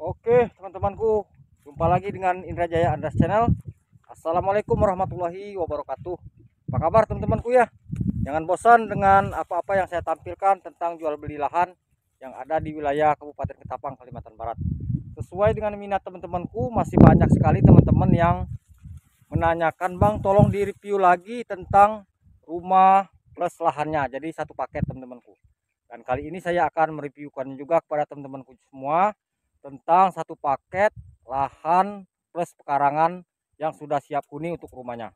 Oke, teman-temanku, jumpa lagi dengan Indra Jaya Andras Channel. Assalamualaikum warahmatullahi wabarakatuh. Apa kabar teman-temanku ya? Jangan bosan dengan apa-apa yang saya tampilkan tentang jual beli lahan yang ada di wilayah Kabupaten Ketapang, Kalimantan Barat. Sesuai dengan minat teman-temanku, masih banyak sekali teman-teman yang menanyakan, Bang, tolong direview lagi tentang rumah plus lahannya. Jadi satu paket teman-temanku. Dan kali ini saya akan mereviewkan juga kepada teman-temanku semua tentang satu paket lahan plus pekarangan yang sudah siap huni untuk rumahnya.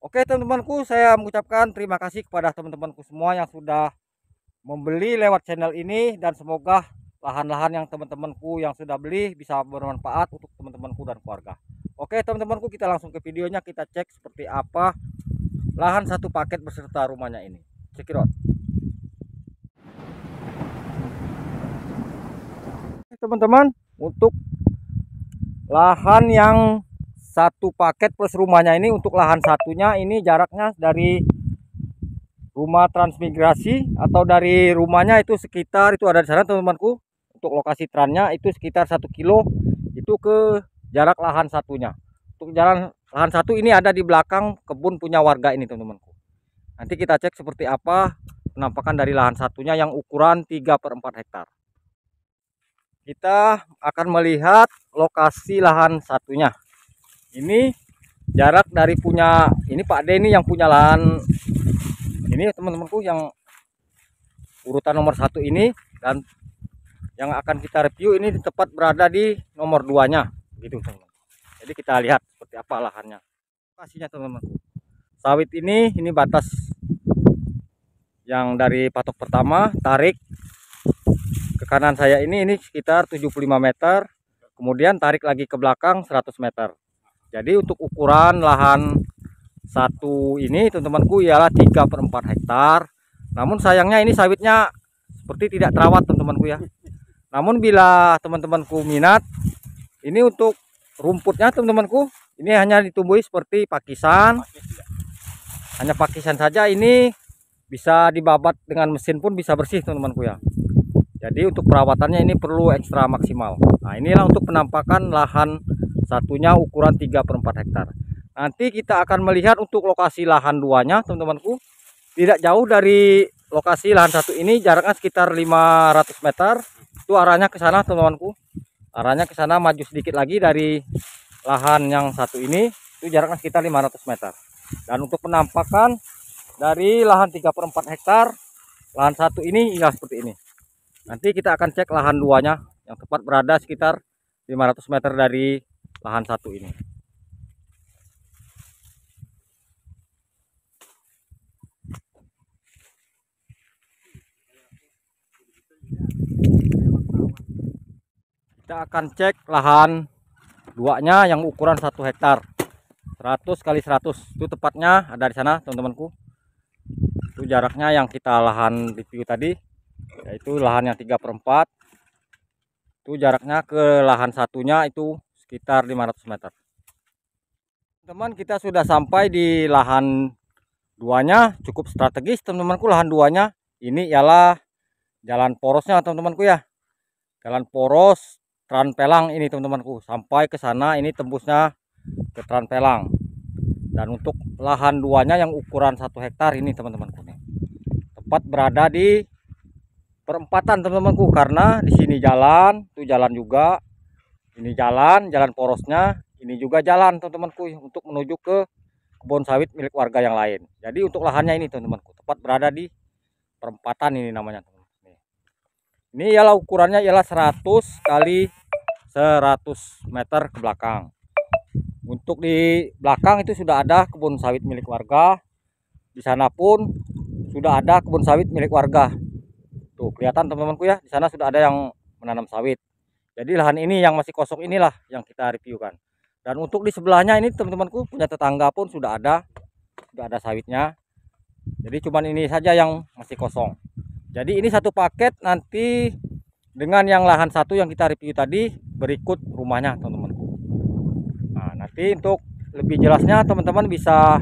Oke teman-temanku, saya mengucapkan terima kasih kepada teman-temanku semua yang sudah membeli lewat channel ini, dan semoga lahan-lahan yang teman-temanku yang sudah beli bisa bermanfaat untuk teman-temanku dan keluarga. Oke teman-temanku, kita langsung ke videonya, kita cek seperti apa lahan satu paket beserta rumahnya ini. Check it out. Teman-teman, untuk lahan yang satu paket plus rumahnya ini, untuk lahan satunya ini jaraknya dari rumah transmigrasi atau dari rumahnya itu sekitar, itu ada di sana teman-temanku, untuk lokasi trannya itu sekitar 1 kilo itu ke jarak lahan satunya. Untuk jalan lahan satu ini ada di belakang kebun punya warga ini teman-temanku. Nanti kita cek seperti apa penampakan dari lahan satunya yang ukuran 3/4 hektar. Kita akan melihat lokasi lahan satunya. Ini jarak dari punya ini Pak Denny yang punya lahan ini teman-temanku, yang urutan nomor 1 ini, dan yang akan kita review ini tepat berada di nomor 2-nya gitu teman-teman. Jadi kita lihat seperti apa lahannya. Lokasinya teman-teman. Sawit ini batas yang dari patok pertama tarik ke kanan saya ini sekitar 75 meter, kemudian tarik lagi ke belakang 100 meter. Jadi untuk ukuran lahan satu ini teman-temanku ialah 3/4 hektar. Namun sayangnya ini sawitnya seperti tidak terawat teman-temanku ya. Namun bila teman-temanku minat, ini untuk rumputnya teman-temanku, ini hanya ditumbuhi seperti pakisan. Hanya pakisan saja, ini bisa dibabat dengan mesin pun bisa bersih teman-temanku ya. Jadi untuk perawatannya ini perlu ekstra maksimal. Nah, inilah untuk penampakan lahan satunya ukuran 3/4 hektar. Nanti kita akan melihat untuk lokasi lahan duanya teman-temanku. Tidak jauh dari lokasi lahan satu ini, jaraknya sekitar 500 meter. Itu arahnya ke sana teman-temanku. Arahnya ke sana, maju sedikit lagi dari lahan yang satu ini, itu jaraknya sekitar 500 meter. Dan untuk penampakan dari lahan 3/4 hektar, lahan satu ini ya seperti ini. Nanti kita akan cek lahan duanya yang tepat berada sekitar 500 meter dari lahan satu ini. Kita akan cek lahan duanya yang ukuran 1 hektar, 100 kali 100 itu tepatnya ada di sana teman-temanku. Itu jaraknya yang kita lahan review tadi, yaitu lahan yang 3/4. Itu jaraknya ke lahan satunya itu sekitar 500 meter. Teman, kita sudah sampai di lahan duanya, cukup strategis teman-temanku. Lahan duanya ini ialah jalan porosnya teman-temanku ya, jalan poros Tranpelang ini teman-temanku, sampai ke sana ini tembusnya ke Tranpelang. Dan untuk lahan duanya yang ukuran 1 hektar ini teman-temanku, tepat berada di perempatan teman-temanku, karena di sini jalan, itu jalan juga, ini jalan porosnya, ini juga jalan teman-temanku untuk menuju ke kebun sawit milik warga yang lain. Jadi untuk lahannya ini teman-temanku tepat berada di perempatan ini namanya teman-teman. Ini ialah ukurannya ialah 100 kali 100 meter ke belakang. Untuk di belakang itu sudah ada kebun sawit milik warga. Di sana pun sudah ada kebun sawit milik warga. Tuh kelihatan teman-temanku ya, di sana sudah ada yang menanam sawit. Jadi lahan ini yang masih kosong inilah yang kita reviewkan. Dan untuk di sebelahnya ini teman-temanku, punya tetangga pun sudah ada sawitnya. Jadi cuman ini saja yang masih kosong. Jadi ini satu paket nanti dengan yang lahan satu yang kita review tadi, berikut rumahnya teman-teman. Nah, nanti untuk lebih jelasnya teman-teman bisa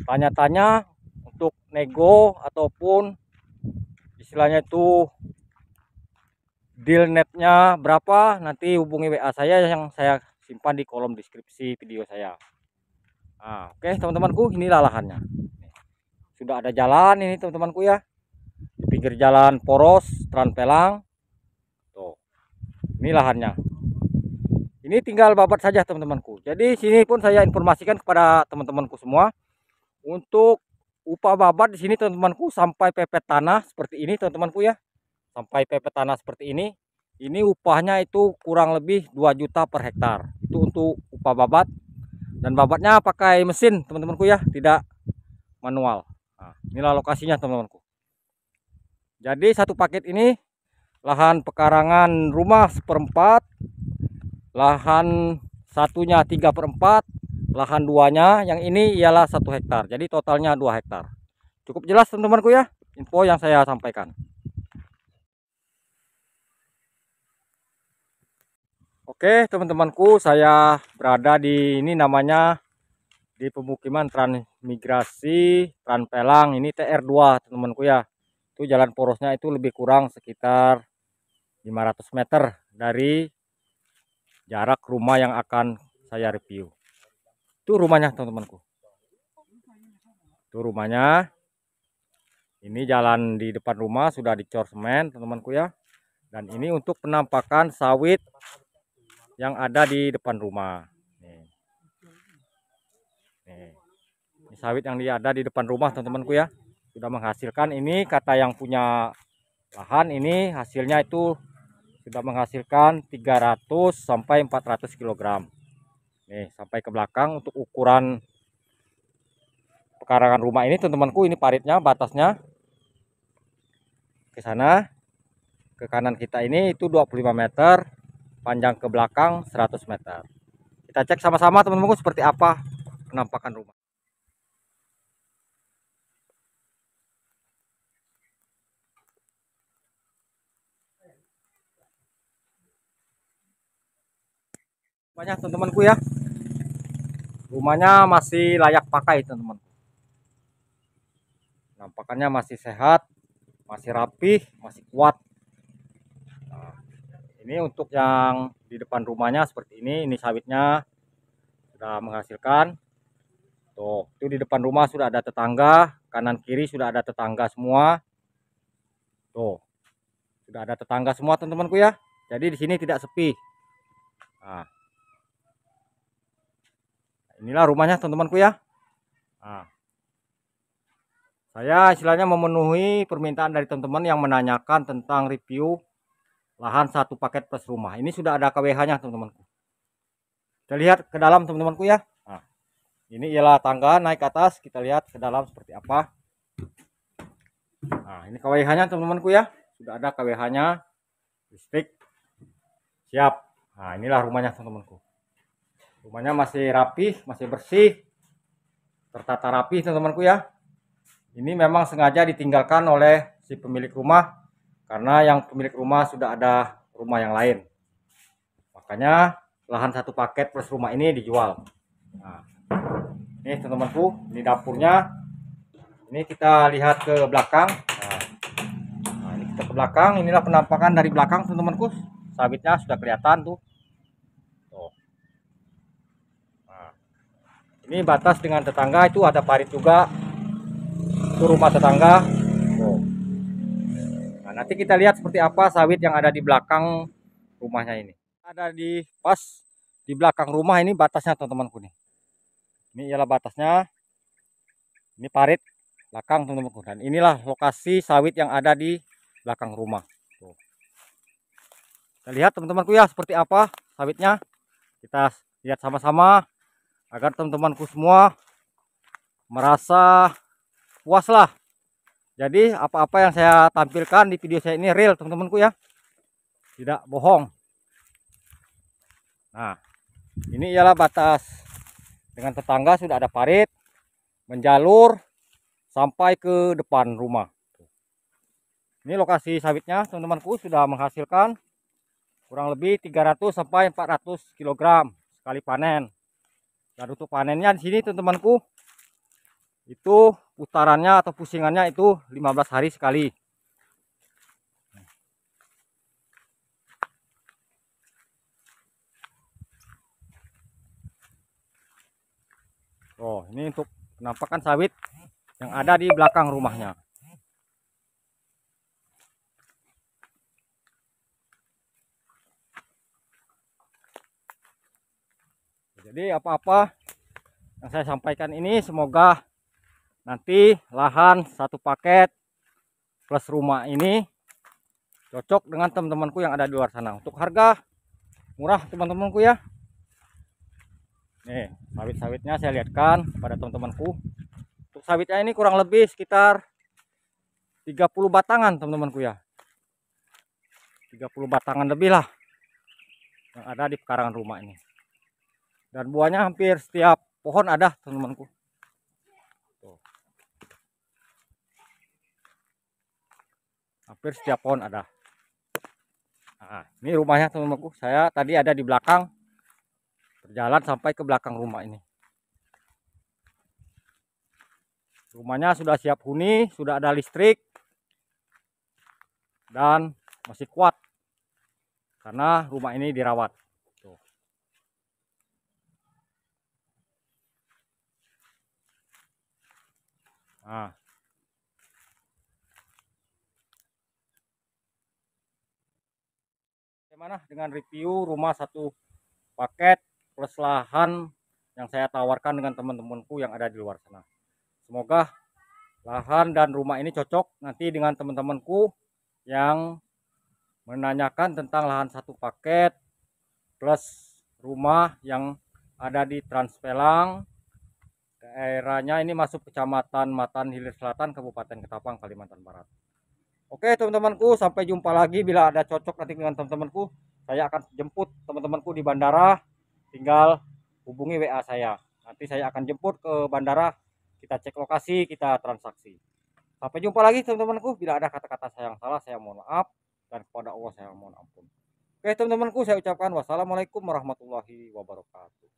tanya-tanya untuk nego ataupun istilahnya itu deal netnya berapa, nanti hubungi WA saya yang saya simpan di kolom deskripsi video saya. Nah, oke teman-temanku, inilah lahannya. Sudah ada jalan ini teman-temanku ya. Di pinggir jalan poros Tranpelang. Tuh. Ini lahannya. Ini tinggal babat saja teman-temanku. Jadi sini pun saya informasikan kepada teman-temanku semua untuk upah babat di sini teman-temanku sampai pepet tanah seperti ini teman-temanku ya. Sampai pepet tanah seperti ini. Ini upahnya itu kurang lebih 2 juta per hektar. Itu untuk upah babat, dan babatnya pakai mesin teman-temanku ya, tidak manual. Nah, inilah lokasinya teman-temanku. Jadi satu paket ini lahan pekarangan rumah 1/4, lahan satunya 3/4, lahan duanya yang ini ialah 1 hektar. Jadi totalnya 2 hektar. Cukup jelas teman-temanku ya info yang saya sampaikan. Oke teman-temanku, saya berada di ini namanya di pemukiman transmigrasi Tranpelang. Ini TR2 teman-temanku ya. Itu jalan porosnya itu lebih kurang sekitar 500 meter dari jarak rumah yang akan saya review. Itu rumahnya teman-temanku. Itu rumahnya. Ini jalan di depan rumah sudah dicor semen teman-temanku ya. Dan ini untuk penampakan sawit yang ada di depan rumah. Nih. Nih. Ini sawit yang ada di depan rumah teman-temanku ya. Sudah menghasilkan, ini kata yang punya lahan, ini hasilnya itu sudah menghasilkan 300 sampai 400 kg. Nih, sampai ke belakang untuk ukuran pekarangan rumah ini teman-temanku, ini paritnya, batasnya ke sana. Ke kanan kita ini itu 25 meter, panjang ke belakang 100 meter. Kita cek sama-sama teman-temanku seperti apa penampakan rumah. Banyak teman-temanku ya. Rumahnya masih layak pakai teman-teman. Nampakannya masih sehat, masih rapih, masih kuat. Nah, ini untuk yang di depan rumahnya seperti ini sawitnya sudah menghasilkan. Tuh, itu di depan rumah sudah ada tetangga, kanan kiri sudah ada tetangga semua. Tuh, sudah ada tetangga semua teman-temanku ya. Jadi di sini tidak sepi. Nah, inilah rumahnya teman-temanku ya. Nah, saya istilahnya memenuhi permintaan dari teman-teman yang menanyakan tentang review lahan satu paket plus rumah. Ini sudah ada KWH-nya teman-temanku. Kita lihat ke dalam teman-temanku ya. Nah, ini ialah tangga naik ke atas. Kita lihat ke dalam seperti apa. Nah, ini KWH-nya teman-temanku ya. Sudah ada KWH-nya. Listrik siap. Nah, inilah rumahnya teman-temanku. Rumahnya masih rapih, masih bersih, tertata rapi teman-temanku ya. Ini memang sengaja ditinggalkan oleh si pemilik rumah, karena yang pemilik rumah sudah ada rumah yang lain. Makanya lahan satu paket plus rumah ini dijual. Nah, ini teman-temanku, ini dapurnya. Ini kita lihat ke belakang. Nah, ini kita ke belakang. Inilah penampakan dari belakang teman-temanku. Sawitnya sudah kelihatan tuh. Nah, ini batas dengan tetangga, itu ada parit juga. Itu rumah tetangga. Nah, nanti kita lihat seperti apa sawit yang ada di belakang rumahnya ini. Ada di pas di belakang rumah ini batasnya teman-temanku nih. Ini ialah batasnya. Ini parit belakang teman-temanku. Dan inilah lokasi sawit yang ada di belakang rumah. Tuh. Kita lihat teman-temanku ya seperti apa sawitnya. Kita lihat sama-sama agar teman-temanku semua merasa puas lah. Jadi apa-apa yang saya tampilkan di video saya ini real teman-temanku ya, tidak bohong. Nah, ini ialah batas dengan tetangga, sudah ada parit menjalur sampai ke depan rumah. Ini lokasi sawitnya teman-temanku, sudah menghasilkan kurang lebih 300 sampai 400 kg sekali panen. Dan untuk panennya di sini teman-temanku, itu putarannya atau pusingannya itu 15 hari sekali. Oh, ini untuk penampakan sawit yang ada di belakang rumahnya. Jadi apa-apa yang saya sampaikan ini semoga nanti lahan satu paket plus rumah ini cocok dengan teman-temanku yang ada di luar sana. Untuk harga murah teman-temanku ya. Nih, sawit-sawitnya saya lihatkan pada teman-temanku. Untuk sawitnya ini kurang lebih sekitar 30 batangan teman-temanku ya. 30 batangan lebih lah yang ada di pekarangan rumah ini. Dan buahnya hampir setiap pohon ada teman-temanku. Hampir setiap pohon ada. Nah, ini rumahnya teman-temanku. Saya tadi ada di belakang, berjalan sampai ke belakang rumah ini. Rumahnya sudah siap huni, sudah ada listrik, dan masih kuat karena rumah ini dirawat. Tuh. Nah, bagaimana dengan review rumah satu paket plus lahan yang saya tawarkan dengan teman-temanku yang ada di luar sana? Semoga lahan dan rumah ini cocok nanti dengan teman-temanku yang menanyakan tentang lahan satu paket plus rumah yang ada di Transpelang. Daerahnya ini masuk kecamatan Matan Hilir Selatan, Kabupaten Ketapang, Kalimantan Barat. Oke teman-temanku, sampai jumpa lagi. Bila ada cocok nanti dengan teman-temanku, saya akan jemput teman-temanku di bandara. Tinggal hubungi WA saya. Nanti saya akan jemput ke bandara, kita cek lokasi, kita transaksi. Sampai jumpa lagi teman-temanku. Bila ada kata-kata saya yang salah, saya mohon maaf. Dan kepada Allah saya mohon ampun. Oke teman-temanku, saya ucapkan wassalamualaikum warahmatullahi wabarakatuh.